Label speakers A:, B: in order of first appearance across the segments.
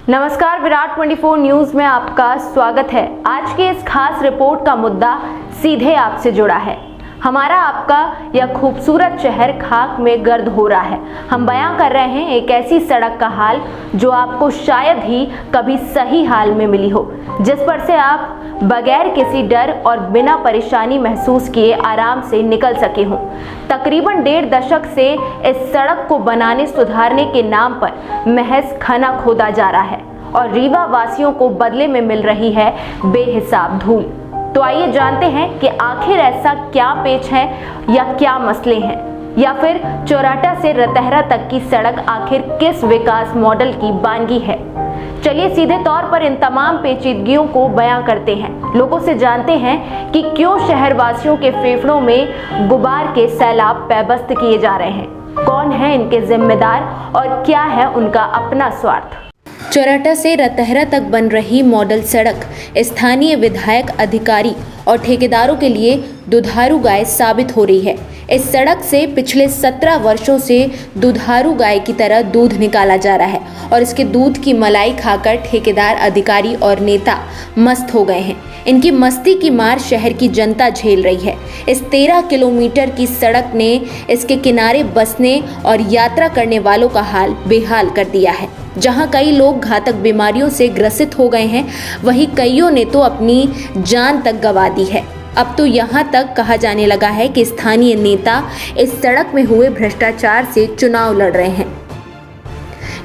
A: नमस्कार, विराट 24 न्यूज में आपका स्वागत है। आज की इस खास रिपोर्ट का मुद्दा सीधे आपसे जुड़ा है। हमारा आपका यह खूबसूरत शहर खाक में गर्द हो रहा है। हम बयां कर रहे हैं एक ऐसी सड़क का हाल जो आपको शायद ही कभी सही हाल में मिली हो, जिस पर से आप बगैर किसी डर और बिना परेशानी महसूस किए आराम से निकल सके हों। तकरीबन 1.5 दशक से इस सड़क को बनाने सुधारने के नाम पर महज खाना खोदा जा रहा है और रीवा वासियों को बदले में मिल रही है बेहिसाब धूल। तो आइए जानते हैं कि आखिर ऐसा क्या पेच है या क्या मसले हैं, या फिर चौराटा से रतहरा तक की सड़क आखिर किस विकास मॉडल की बानगी है। चलिए सीधे तौर पर इन तमाम पेचीदगियों को बयां करते हैं। लोगों से जानते हैं कि क्यों शहरवासियों के फेफड़ों में गुबार के सैलाब पैबस्त किए जा रहे हैं, कौन है इनके जिम्मेदार और क्या है उनका अपना स्वार्थ। चौराटा से रतहरा तक बन रही मॉडल सड़क स्थानीय विधायक, अधिकारी और ठेकेदारों के लिए दुधारू गाय साबित हो रही है। इस सड़क से पिछले 17 वर्षों से दुधारू गाय की तरह दूध निकाला जा रहा है और इसके दूध की मलाई खाकर ठेकेदार, अधिकारी और नेता मस्त हो गए हैं। इनकी मस्ती की मार शहर की जनता झेल रही है। इस 13 किलोमीटर की सड़क ने इसके किनारे बसने और यात्रा करने वालों का हाल बेहाल कर दिया है। जहां कई लोग घातक बीमारियों से ग्रसित हो गए हैं, वहीं कईयों ने तो अपनी जान तक गंवा दी है। अब तो यहां तक कहा जाने लगा है कि स्थानीय नेता इस सड़क में हुए भ्रष्टाचार से चुनाव लड़ रहे हैं।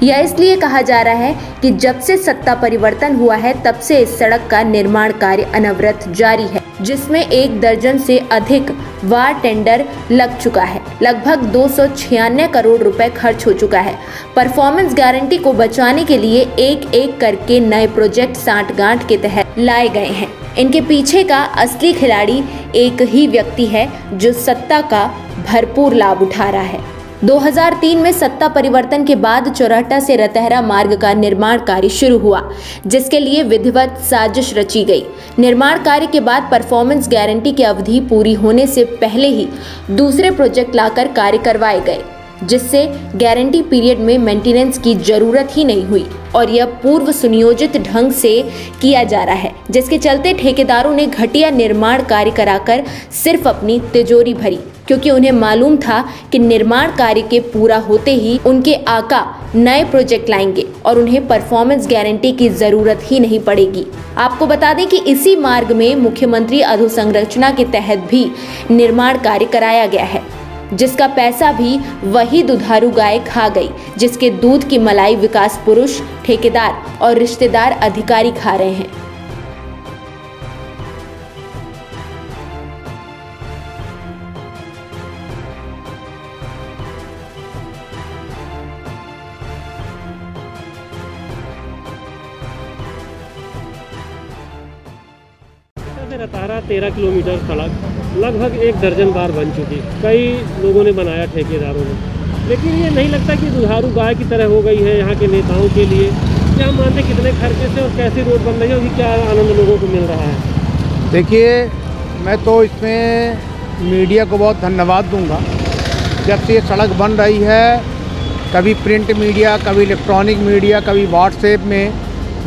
A: यह इसलिए कहा जा रहा है कि जब से सत्ता परिवर्तन हुआ है तब से इस सड़क का निर्माण कार्य अनवरत जारी है, जिसमें 1 दर्जन से अधिक वार टेंडर लग चुका है। लगभग 296 करोड़ रुपए खर्च हो चुका है। परफॉर्मेंस गारंटी को बचाने के लिए एक एक करके नए प्रोजेक्ट सांठगांठ के तहत लाए गए हैं। इनके पीछे का असली खिलाड़ी एक ही व्यक्ति है जो सत्ता का भरपूर लाभ उठा रहा है। 2003 में सत्ता परिवर्तन के बाद चौराटा से रतहरा मार्ग का निर्माण कार्य शुरू हुआ, जिसके लिए विधिवत साजिश रची गई। निर्माण कार्य के बाद परफॉर्मेंस गारंटी की अवधि पूरी होने से पहले ही दूसरे प्रोजेक्ट लाकर कार्य करवाए गए, जिससे गारंटी पीरियड में मेंटेनेंस की जरूरत ही नहीं हुई और यह पूर्व सुनियोजित ढंग से किया जा रहा है, जिसके चलते ठेकेदारों ने घटिया निर्माण कार्य कराकर सिर्फ अपनी तिजोरी भरी, क्योंकि उन्हें मालूम था कि निर्माण कार्य के पूरा होते ही उनके आका नए प्रोजेक्ट लाएंगे और उन्हें परफॉर्मेंस गारंटी की जरूरत ही नहीं पड़ेगी। आपको बता दें कि इसी मार्ग में मुख्यमंत्री अधोसंरचना के तहत भी निर्माण कार्य कराया गया है, जिसका पैसा भी वही दुधारू गाय खा गई, जिसके दूध की मलाई विकास पुरुष, ठेकेदार और रिश्तेदार अधिकारी खा रहे हैं।
B: रतहरा 13 किलोमीटर सड़क लगभग 1 दर्जन बार बन चुकी, कई लोगों ने बनाया, ठेकेदारों ने, लेकिन ये नहीं लगता कि दुधारू गाय की तरह हो गई है यहाँ के नेताओं के लिए। क्या हम मानते कितने खर्चे से और कैसी रोड बन रही है और क्या आनंद लोगों को मिल रहा है?
C: देखिए, मैं तो इसमें मीडिया को बहुत धन्यवाद दूंगा। जब से ये सड़क बन रही है, कभी प्रिंट मीडिया, कभी इलेक्ट्रॉनिक मीडिया, कभी व्हाट्सएप में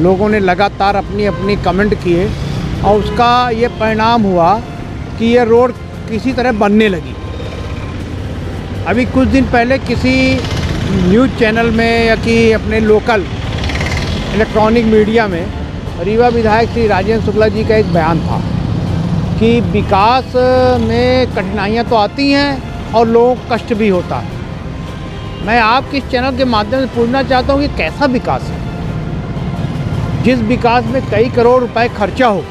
C: लोगों ने लगातार अपनी अपनी कमेंट किए और उसका ये परिणाम हुआ कि ये रोड किसी तरह बनने लगी। अभी कुछ दिन पहले किसी न्यूज़ चैनल में या कि अपने लोकल इलेक्ट्रॉनिक मीडिया में रीवा विधायक श्री राजेंद्र शुक्ला जी का एक बयान था कि विकास में कठिनाइयाँ तो आती हैं और लोगों को कष्ट भी होता है। मैं आपके इस चैनल के माध्यम से पूछना चाहता हूँ कि कैसा विकास है, जिस विकास में कई करोड़ रुपए खर्चा हो।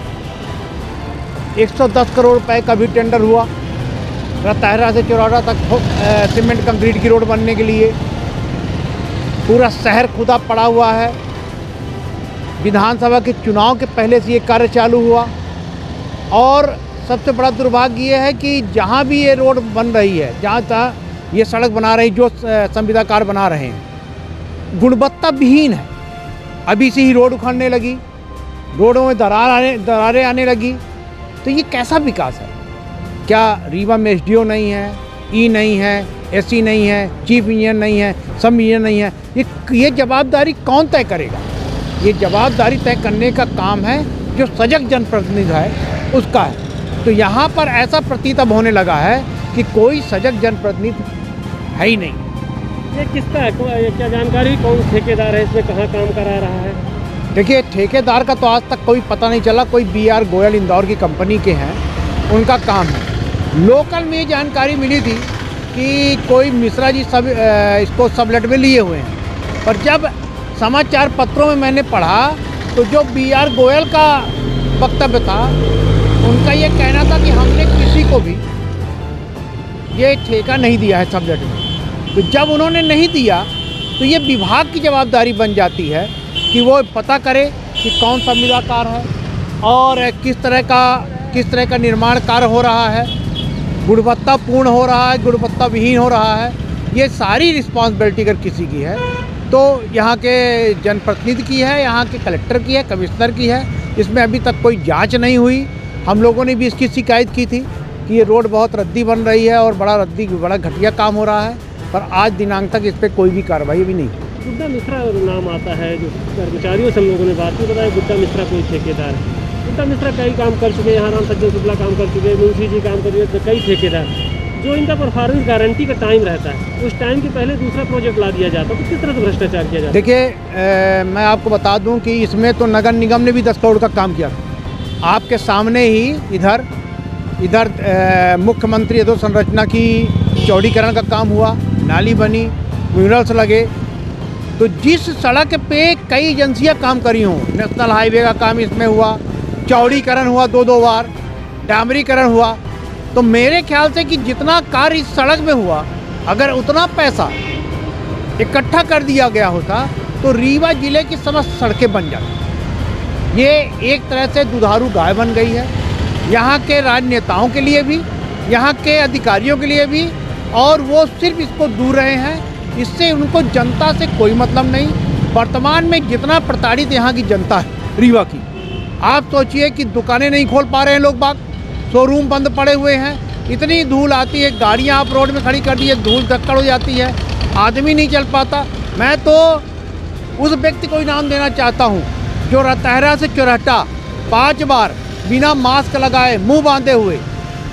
C: 110 करोड़ रुपए का भी टेंडर हुआ रतहरा से चौराटा तक सीमेंट कंक्रीट की रोड बनने के लिए। पूरा शहर खुदा पड़ा हुआ है। विधानसभा के चुनाव के पहले से ये कार्य चालू हुआ और सबसे बड़ा दुर्भाग्य ये है कि जहाँ भी ये रोड बन रही है, जहाँ तक ये सड़क बना रही, जो संविदाकार बना रहे हैं, गुणवत्ता विहीन है। अभी से ही रोड उखड़ने लगी, रोडों में दरारें आने लगी। तो ये कैसा विकास है? क्या रीवा में एसडीओ नहीं है, ई नहीं है, एससी नहीं है, चीफ इंजीनियर नहीं है, सब इंजीनियर नहीं है? ये जवाबदारी कौन तय करेगा? ये जवाबदारी तय करने का काम है जो सजग जनप्रतिनिधि है उसका है। तो यहाँ पर ऐसा प्रतीत अब होने लगा है कि कोई सजग जनप्रतिनिधि है ही नहीं।
B: ये किसका है, क्या जानकारी, कौन ठेकेदार है इसमें, कहाँ काम करा रहा है?
C: देखिए, ठेकेदार का तो आज तक कोई पता नहीं चला। कोई BR गोयल इंदौर की कंपनी के हैं, उनका काम है। लोकल में जानकारी मिली थी कि कोई मिश्रा जी सब इसको सबलेट में लिए हुए हैं, पर जब समाचार पत्रों में मैंने पढ़ा तो जो BR गोयल का वक्तव्य था, उनका ये कहना था कि हमने किसी को भी ये ठेका नहीं दिया है सबलेट में। तो जब उन्होंने नहीं दिया तो ये विभाग की जवाबदारी बन जाती है कि वो पता करे कि कौन संविदाकार है और किस तरह का निर्माण कार्य हो रहा है, गुणवत्तापूर्ण हो रहा है, गुणवत्ता विहीन हो रहा है। ये सारी रिस्पॉन्सिबिलिटी अगर किसी की है तो यहाँ के जनप्रतिनिधि की है, यहाँ के कलेक्टर की है, कमिश्नर की है। इसमें अभी तक कोई जांच नहीं हुई। हम लोगों ने भी इसकी शिकायत की थी कि ये रोड बहुत रद्दी बन रही है और बड़ा घटिया काम हो रहा है, पर आज दिनांक तक इस पर कोई भी कार्रवाई भी नहीं।
B: गुड्डा मिश्रा नाम आता है, जो कर्मचारियों से हम लोगों ने बात की, बताया गुड्डा मिश्रा कोई ठेकेदार है। गुड्डा मिश्रा कई काम कर चुके हैं, यहाँ राम सज्जन शुक्ला काम कर चुके हैं, मुंशी जी काम कर चुके हैं, कई ठेकेदार। जो इनका परफॉर्मेंस गारंटी का टाइम रहता है, उस टाइम के पहले दूसरा प्रोजेक्ट ला दिया जाता है, तो किस तरह से भ्रष्टाचार किया जाता है?
C: देखिए, मैं आपको बता दूं कि इसमें तो नगर निगम ने भी 10 करोड़ का काम किया था। आपके सामने ही इधर मुख्यमंत्री अधोसंरचना की चौड़ीकरण का काम हुआ, नाली बनी, म्यूरल्स लगे। तो जिस सड़क पे कई एजेंसियां काम करी हों, नेशनल हाईवे का काम इसमें हुआ, चौड़ीकरण हुआ 2 बार, डामरीकरण हुआ। तो मेरे ख्याल से कि जितना कार्य इस सड़क में हुआ, अगर उतना पैसा इकट्ठा कर दिया गया होता तो रीवा जिले की समस्त सड़कें बन जाती। ये एक तरह से दुधारू गाय बन गई है, यहाँ के राजनेताओं के लिए भी, यहाँ के अधिकारियों के लिए भी, और वो सिर्फ इसको दूर रहे हैं। इससे उनको जनता से कोई मतलब नहीं। वर्तमान में जितना प्रताड़ित यहाँ की जनता है रीवा की, आप सोचिए कि दुकानें नहीं खोल पा रहे हैं लोग बाग, शोरूम बंद पड़े हुए हैं, इतनी धूल आती है, गाड़ियाँ आप रोड में खड़ी कर दी है, धूल धक्कड़ हो जाती है, आदमी नहीं चल पाता। मैं तो उस व्यक्ति को इनाम देना चाहता हूँ जो रतहरा से चौराहा 5 बार बिना मास्क लगाए, मुंह बांधे हुए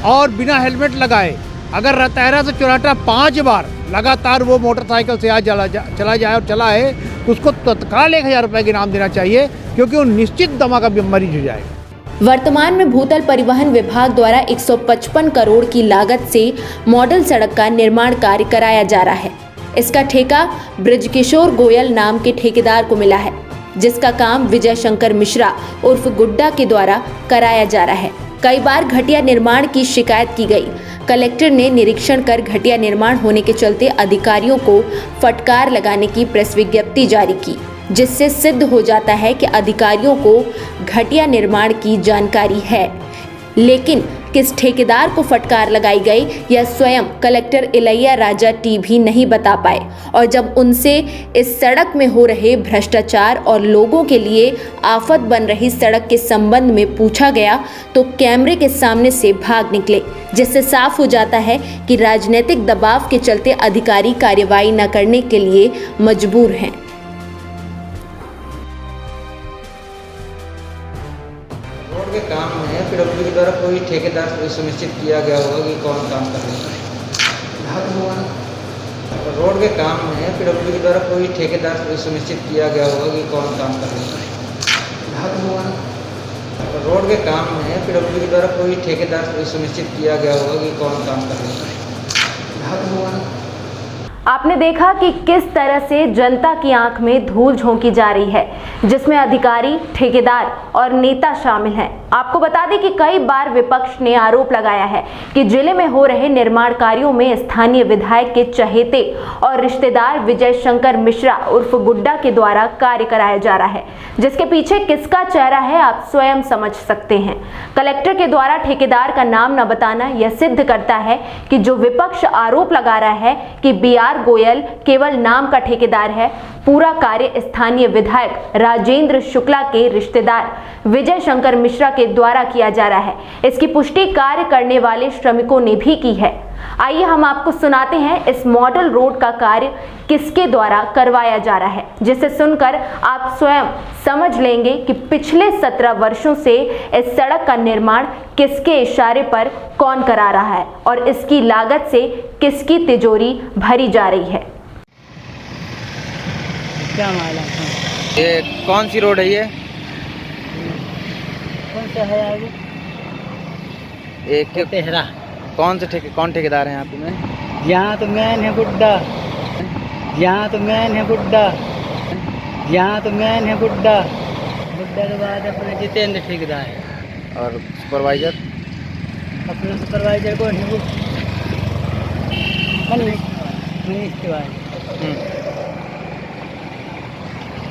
C: और बिना हेलमेट लगाए, अगर रतहरा से चौराहा 5 बार लगातार वो मोटरसाइकिल से चला जाए और चला है, तो उसको तत्काल 1000 रुपये का इनाम देना चाहिए, क्योंकि वो निश्चित दमा का मरीज हो जाएगा।
A: वर्तमान में भूतल परिवहन विभाग द्वारा 155 करोड़ की लागत से मॉडल सड़क का निर्माण कार्य कराया जा रहा है। इसका ठेका बृजकिशोर गोयल नाम के ठेकेदार को मिला है, जिसका काम विजय शंकर मिश्रा उर्फ गुड्डा के द्वारा कराया जा रहा है। कई बार घटिया निर्माण की शिकायत की गई। कलेक्टर ने निरीक्षण कर घटिया निर्माण होने के चलते अधिकारियों को फटकार लगाने की प्रेस विज्ञप्ति जारी की, जिससे सिद्ध हो जाता है कि अधिकारियों को घटिया निर्माण की जानकारी है, लेकिन किस ठेकेदार को फटकार लगाई गई यह स्वयं कलेक्टर इलैया राजा टी भी नहीं बता पाए। और जब उनसे इस सड़क में हो रहे भ्रष्टाचार और लोगों के लिए आफत बन रही सड़क के संबंध में पूछा गया तो कैमरे के सामने से भाग निकले, जिससे साफ हो जाता है कि राजनीतिक दबाव के चलते अधिकारी कार्रवाई न करने के लिए मजबूर हैं।
D: रोड के काम में PWD के द्वारा कोई ठेकेदार सुनिश्चित किया गया होगा कि कौन काम कर रहा है? रोड के काम में PWD के द्वारा कोई ठेकेदार सुनिश्चित किया गया होगा कि कौन काम कर रहा है? रोड के काम में PWD के द्वारा कोई ठेकेदार सुनिश्चित किया गया होगा कि कौन काम कर रहा है?
A: आपने देखा कि किस तरह से जनता की आंख में धूल झोंकी जा रही है, जिसमें अधिकारी, ठेकेदार और नेता शामिल हैं। आपको बता दें कि कई बार विपक्ष ने आरोप लगाया है कि जिले में हो रहे निर्माण कार्यों में स्थानीय विधायक के चहेते और रिश्तेदार विजय शंकर मिश्रा उर्फ गुड्डा के द्वारा कार्य कराया जा रहा है। जिसके पीछे किसका चेहरा है आप स्वयं समझ सकते हैं। कलेक्टर के द्वारा ठेकेदार का नाम न बताना यह सिद्ध करता है कि जो विपक्ष आरोप लगा रहा है कि BR गोयल केवल नाम का ठेकेदार है, पूरा कार्य स्थानीय विधायक राजेंद्र शुक्ला के रिश्तेदार विजय शंकर मिश्रा के द्वारा किया जा रहा है। इसकी पुष्टि कार्य करने वाले श्रमिकों ने भी की है। आइए हम आपको सुनाते हैं इस मॉडल रोड का कार्य किसके द्वारा करवाया जा रहा है, जिसे सुनकर आप स्वयं समझ लेंगे कि पिछले 17 वर्षों से इस सड़क का निर्माण किसके इशारे पर कौन करा रहा है और इसकी लागत से किसकी तिजोरी भरी जा रही है।
E: क्या मामला है?
D: ये कौन सी रोड है ये?
E: कौन सा है आगे?
D: एक
E: तेहरा।
D: कौन ठेकेदार हैं आप में?
E: यहाँ तो मैन है बुड्ढा, यहाँ तो मैन है बुड्ढा, यहाँ तो मैन है बुड्ढा। बुड्ढा के बाद अपने जितेंद्र ठेकेदार है।
D: और सुपरवाइजर?
E: अपना सुपरवाइजर कौन है? वो मनीष तिवारी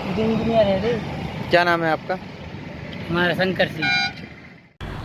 E: इंजीनियर है रे।
D: क्या नाम है आपका?
E: हमारा शंकर सिंह।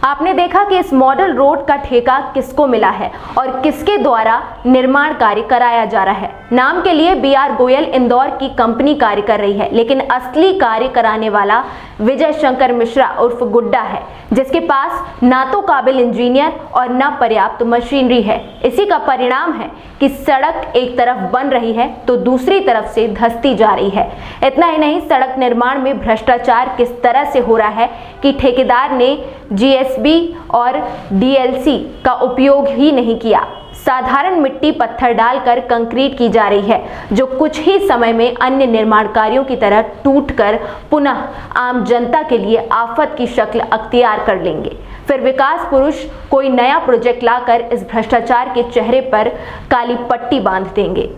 A: आपने देखा कि इस मॉडल रोड का ठेका किसको मिला है और किसके द्वारा निर्माण कार्य कराया जा रहा है। नाम के लिए BR गोयल इंदौर की कंपनी कार्य कर रही है, लेकिन असली कार्य कराने वाला विजय शंकर मिश्रा उर्फ गुड्डा है, जिसके पास ना तो काबिल इंजीनियर और ना पर्याप्त मशीनरी है। इसी का परिणाम है कि सड़क एक तरफ बन रही है तो दूसरी तरफ से धंसती जा रही है। इतना ही नहीं, सड़क निर्माण में भ्रष्टाचार किस तरह से हो रहा है कि ठेकेदार ने GSB और DLC का उपयोग ही नहीं किया। साधारण मिट्टी पत्थर डालकर कंक्रीट की जा रही है, जो कुछ ही समय में अन्य निर्माण कार्यों की तरह टूटकर पुनः आम जनता के लिए आफत की शक्ल अख्तियार कर लेंगे। फिर विकास पुरुष कोई नया प्रोजेक्ट लाकर इस भ्रष्टाचार के चेहरे पर काली पट्टी बांध देंगे।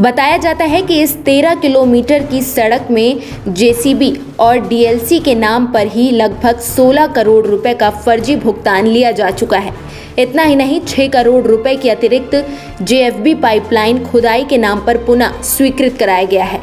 A: बताया जाता है कि इस 13 किलोमीटर की सड़क में JCB और DLC के नाम पर ही लगभग 16 करोड़ रुपए का फर्जी भुगतान लिया जा चुका है। इतना ही नहीं, 6 करोड़ रुपए के अतिरिक्त JFB पाइपलाइन खुदाई के नाम पर पुनः स्वीकृत कराया गया है।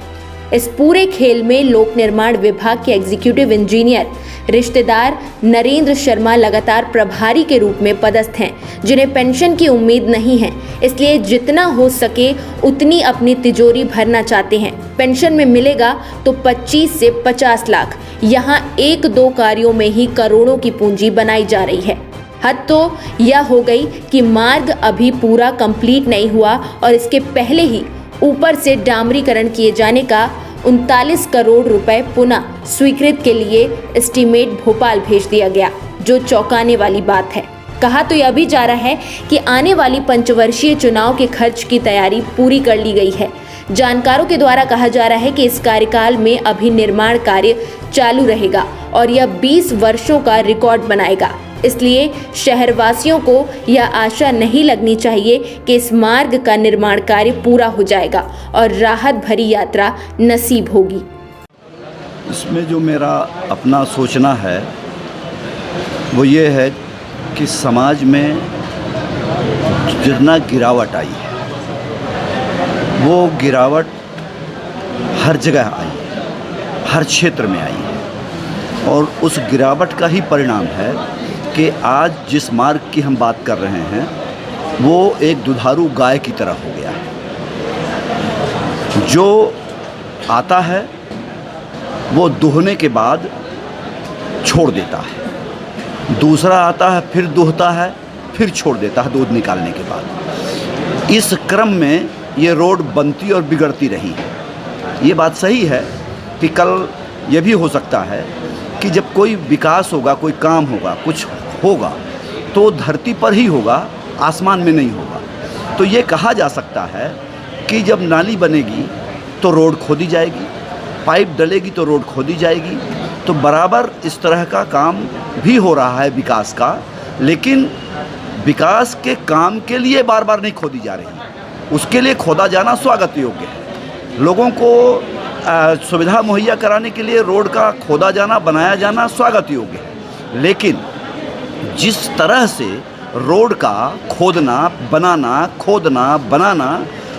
A: इस पूरे खेल में लोक निर्माण विभाग के एग्जीक्यूटिव इंजीनियर रिश्तेदार नरेंद्र शर्मा लगातार प्रभारी के रूप में पदस्थ हैं, जिन्हें पेंशन की उम्मीद नहीं है, इसलिए जितना हो सके उतनी अपनी तिजोरी भरना चाहते हैं। पेंशन में मिलेगा तो 25 से 50 लाख, यहाँ 1-2 कार्यों में ही करोड़ों की पूंजी बनाई जा रही है। हद तो यह हो गई कि मार्ग अभी पूरा कंप्लीट नहीं हुआ और इसके पहले ही ऊपर से डामरीकरण किए जाने का 39 करोड़ रुपए पुनः स्वीकृत के लिए एस्टीमेट भोपाल भेज दिया गया, जो चौंकाने वाली बात है। कहा तो यह भी जा रहा है कि आने वाली पंचवर्षीय चुनाव के खर्च की तैयारी पूरी कर ली गई है। जानकारों के द्वारा कहा जा रहा है कि इस कार्यकाल में अभी निर्माण कार्य चालू रहेगा और यह 20 वर्षों का रिकॉर्ड बनाएगा। इसलिए शहरवासियों को यह आशा नहीं लगनी चाहिए कि इस मार्ग का निर्माण कार्य पूरा हो जाएगा और राहत भरी यात्रा नसीब होगी।
F: इसमें जो मेरा अपना सोचना है वो ये है कि समाज में जितना गिरावट आई है वो गिरावट हर जगह आई है, हर क्षेत्र में आई है और उस गिरावट का ही परिणाम है कि आज जिस मार्ग की हम बात कर रहे हैं वो एक दुधारू गाय की तरह हो गया है। जो आता है वो दुहने के बाद छोड़ देता है, दूसरा आता है फिर दुहता है फिर छोड़ देता है दूध निकालने के बाद। इस क्रम में ये रोड बनती और बिगड़ती रही है। ये बात सही है कि कल ये भी हो सकता है कि जब कोई विकास होगा, कोई काम होगा, कुछ होगा तो धरती पर ही होगा, आसमान में नहीं होगा। तो ये कहा जा सकता है कि जब नाली बनेगी तो रोड खोदी जाएगी, पाइप डलेगी तो रोड खोदी जाएगी। तो बराबर इस तरह का काम भी हो रहा है विकास का, लेकिन विकास के काम के लिए बार बार नहीं खोदी जा रही। उसके लिए खोदा जाना स्वागत योग्य है। लोगों को सुविधा मुहैया कराने के लिए रोड का खोदा जाना, बनाया जाना स्वागत योग्य है। लेकिन जिस तरह से रोड का खोदना, बनाना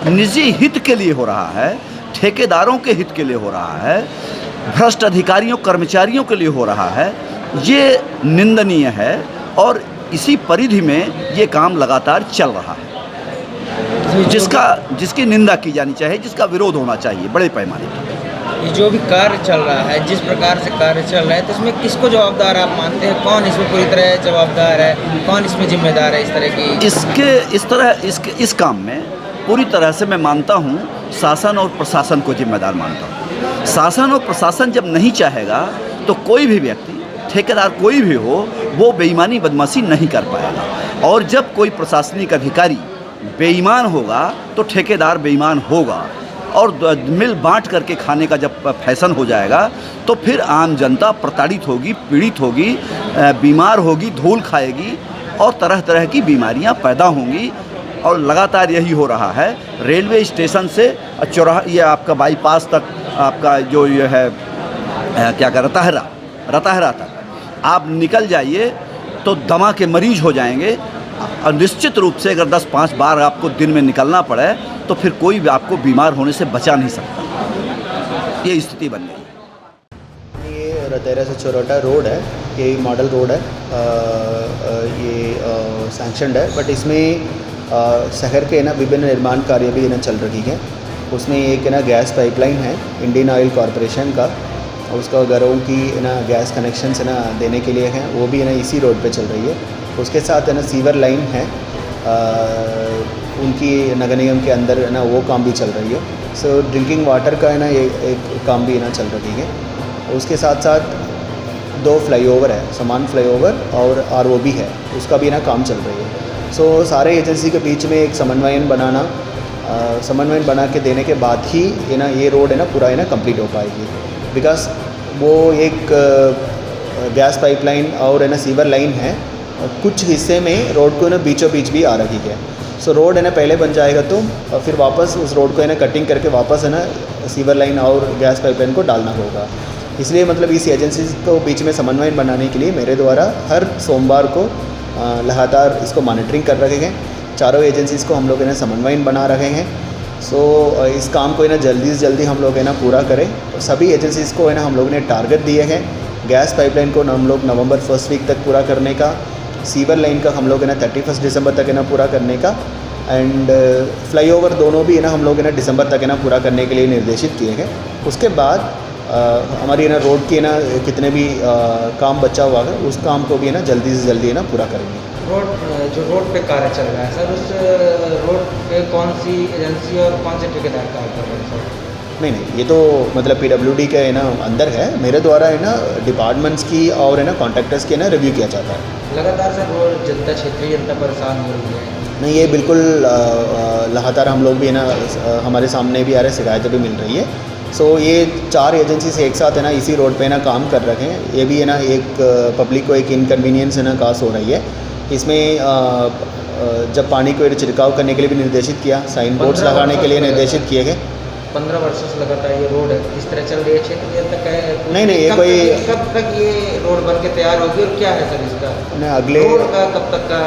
F: निजी हित के लिए हो रहा है, ठेकेदारों के हित के लिए हो रहा है, भ्रष्ट अधिकारियों कर्मचारियों के लिए हो रहा है, ये निंदनीय है और इसी परिधि में ये काम लगातार चल रहा है, जिसकी निंदा की जानी चाहिए, जिसका विरोध होना चाहिए बड़े पैमाने पर।
D: ये जो भी कार्य चल रहा है, जिस प्रकार से कार्य चल रहा है, तो इसमें किसको जवाबदार आप मानते हैं? कौन इसमें पूरी तरह जवाबदार है, कौन इसमें जिम्मेदार है? इस तरह की
F: इस काम में पूरी तरह से मैं मानता हूँ शासन और प्रशासन को जिम्मेदार मानता हूँ। शासन और प्रशासन जब नहीं चाहेगा तो कोई भी व्यक्ति, ठेकेदार कोई भी हो, वो बेईमानी बदमाशी नहीं कर पाएगा। और जब कोई प्रशासनिक अधिकारी बेईमान होगा तो ठेकेदार बेईमान होगा। और मिल बांट करके खाने का जब फैशन हो जाएगा तो फिर आम जनता प्रताड़ित होगी, पीड़ित होगी, बीमार होगी, धूल खाएगी और तरह तरह की बीमारियां पैदा होंगी। और लगातार यही हो रहा है। रेलवे स्टेशन से चौराहा, ये आपका बाईपास तक, आपका जो ये है क्या कहता है रताहरा तक आप निकल जाइए तो दमा के मरीज हो जाएंगे। और निश्चित रूप से अगर 10-5 बार आपको दिन में निकलना पड़े तो फिर कोई भी आपको बीमार होने से बचा नहीं सकता। ये स्थिति बन गई।
G: ये रतेरा से चौराहा रोड है, ये मॉडल रोड है, ये सैंक्शनड है, बट इसमें शहर के ना विभिन्न निर्माण कार्य भी ना चल रही है। उसमें एक ना गैस पाइपलाइन है इंडियन ऑयल कॉरपोरेशन का, उसका घरों की ना गैस कनेक्शन से ना देने के लिए है, वो भी ना इसी रोड पे चल रही है। उसके साथ है ना सीवर लाइन है, उनकी नगर निगम के अंदर ना वो काम भी चल रही है। सो ड्रिंकिंग वाटर का है ना ये एक काम भी ना चल रही है। उसके साथ साथ 2 फ्लाईओवर है, समान फ्लाईओवर और ROB है, उसका भी ना काम चल रही है। सो सारे एजेंसी के बीच में एक समन्वय बना के देने के बाद ही ये रोड है ना पूरा है ना कंप्लीट हो पाएगी। बिकॉज वो एक गैस पाइपलाइन और है ना सीवर लाइन है, कुछ हिस्से में रोड को ना बीचों बीच भी आ रही है। सो रोड है ना पहले बन जाएगा तो फिर वापस उस रोड को है ना कटिंग करके वापस है ना सीवर लाइन और गैस पाइपलाइन को डालना होगा। इसलिए मतलब इस एजेंसी को बीच में समन्वय बनाने के लिए मेरे द्वारा हर सोमवार को लगातार इसको मॉनिटरिंग कर रहे हैं। चारों एजेंसीज़ को हम लोग है ना समन्वय बना रहे हैं। सो इस काम को है ना जल्दी से जल्दी हम लोग है ना पूरा करें। तो सभी एजेंसीज़ को है ना हम लोग ने टारगेट दिए हैं। गैस पाइपलाइन को हम लोग नवंबर 1st वीक तक पूरा करने का, सीवर लाइन का हम लोग है ना 31 दिसंबर तक है ना पूरा करने का, एंड फ्लाईओवर दोनों भी है ना हम लोग है ना दिसंबर तक है ना पूरा करने के लिए निर्देशित किए हैं। उसके बाद हमारी ना रोड के ना कितने भी काम बचा हुआ है उस काम को भी है ना जल्दी से जल्दी है ना पूरा करेंगे।
D: रोड पे कार्य चल रहा है सर, उस रोड पे कौन सी एजेंसी और कौन से ठेकेदार कार्य कर रहे हैं सर?
G: नहीं, ये तो मतलब PWD के है ना अंदर है। मेरे द्वारा है ना डिपार्टमेंट्स की और है ना कॉन्ट्रैक्टर्स की ना रिव्यू किया जाता है।
D: लगातार सर रोड जनता, क्षेत्रीय जनता परेशान हो रही है।
G: नहीं, ये बिल्कुल लगातार हम लोग भी है ना हमारे सामने भी आ रहे, शिकायतें भी मिल रही है। सो ये 4 एजेंसी से एक साथ है ना इसी रोड पे ना काम कर रहे हैं। ये भी है ना एक पब्लिक को एक इनकन्वीनियंस है ना कास हो रही है। इसमें जब पानी को छिड़काव करने के लिए भी निर्देशित किया, साइन बोर्ड्स लगाने के लिए निर्देशित किए गए।
D: 15 वर्षों से लगातार ये रोड इस तरह चल रही है, क्षेत्र तक है।
G: नहीं, ये कोई
D: कब तक ये रोड बन के तैयार होगी और क्या है सर इसका
G: अगले
D: रोड का कब तक का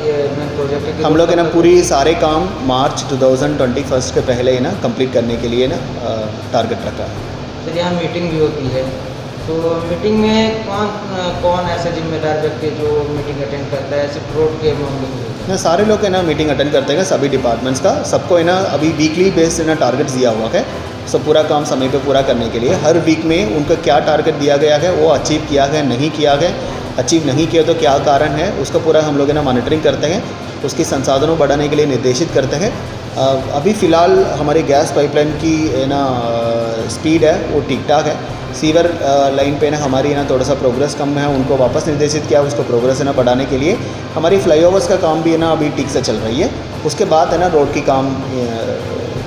D: ये प्रोजेक्ट है?
G: हम लोग है ना पूरी सारे काम मार्च 2021 के पहले है ना कंप्लीट करने के लिए ना टारगेट रखा है।
D: फिर यहाँ मीटिंग भी होती है, तो मीटिंग में कौन ऐसा जिम्मेदार व्यक्ति जो मीटिंग अटेंड करता है सिर्फ रोड के मामले में?
G: ना सारे लोग है ना मीटिंग अटेंड करते हैं, सभी डिपार्टमेंट्स का। सबको है ना अभी वीकली बेस्ड है ना टारगेट दिया हुआ है। सब पूरा काम समय पे पूरा करने के लिए हर वीक में उनका क्या टारगेट दिया गया है, वो अचीव किया गया नहीं किया गया, अचीव नहीं किया तो क्या कारण है, उसका पूरा हम लोग है ना मॉनिटरिंग करते हैं। उसकी संसाधनों बढ़ाने के लिए निर्देशित करते हैं। अभी फ़िलहाल हमारे गैस पाइपलाइन की है ना स्पीड है वो ठीक ठाक है। सीवर लाइन पे ना हमारी ना थोड़ा सा प्रोग्रेस कम है, उनको वापस निर्देशित किया उसको प्रोग्रेस है ना बढ़ाने के लिए। हमारी फ्लाईओवर्स का काम भी है ना अभी ठीक से चल रही है। उसके बाद है ना रोड की काम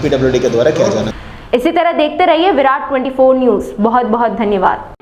G: PWD के द्वारा किया जाना।
A: इसी तरह देखते रहिए विराट 24 न्यूज़। बहुत बहुत धन्यवाद।